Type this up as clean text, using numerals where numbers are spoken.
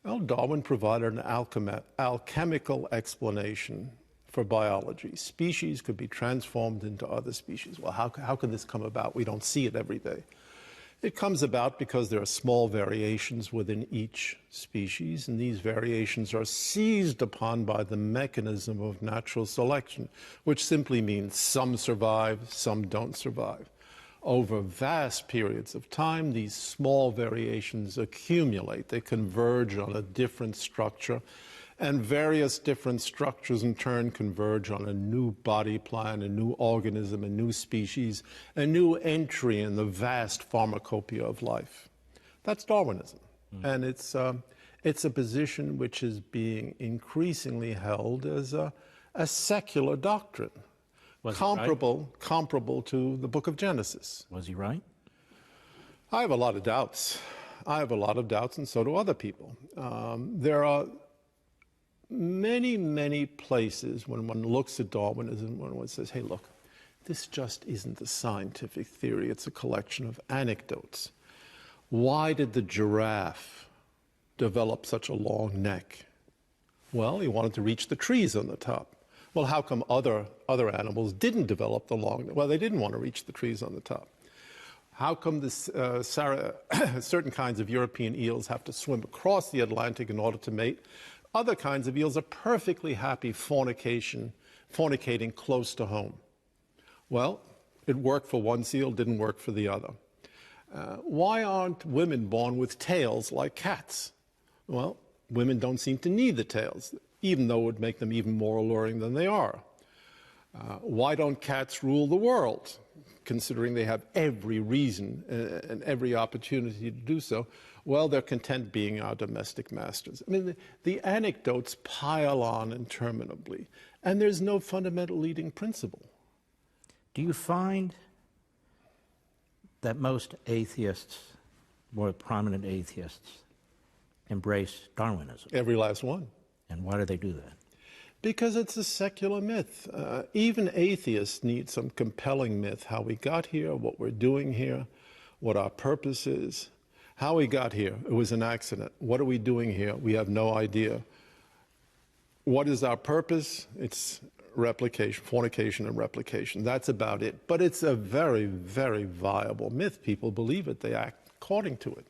Well, Darwin provided an alchemical explanation for biology. Species could be transformed into other species. Well, how could this come about? We don't see it every day. It comes about because there are small variations within each species, and these variations are seized upon by the mechanism of natural selection, which simply means some survive, some don't survive. Over vast periods of time, these small variations accumulate. They converge on a different structure, and various different structures in turn converge on a new body plan, a new organism, a new species, a new entry in the vast pharmacopoeia of life. That's Darwinism. And it's a position which is being increasingly held as a secular doctrine. Comparable to the book of Genesis. Was he right? I have a lot of doubts. And so do other people. There are many places when one looks at Darwinism, when one says, hey, look, this just isn't a scientific theory. It's a collection of anecdotes. Why did the giraffe develop such a long neck? Well, he wanted to reach the trees on the top. Well, how come other animals didn't develop the long neck? Well, they didn't want to reach the trees on the top. How come certain kinds of European eels have to swim across the Atlantic in order to mate? Other kinds of eels are perfectly happy fornicating close to home. Well, it worked for one seal, didn't work for the other. Why aren't women born with tails like cats? Well, women don't seem to need the tails, even though it would make them even more alluring than they are. Why don't cats rule the world, considering they have every reason and every opportunity to do so? Well, they're content being our domestic masters. I mean, the anecdotes pile on interminably, and there's no fundamental leading principle. Do you find that most atheists, more prominent atheists, embrace Darwinism? Every last one. And why do they do that? Because it's a secular myth. Even atheists need some compelling myth. How we got here, what we're doing here, what our purpose is. How we got here, it was an accident. What are we doing here? We have no idea. What is our purpose? It's replication, fornication and replication. That's about it. But it's a very, very viable myth. People believe it. They act according to it.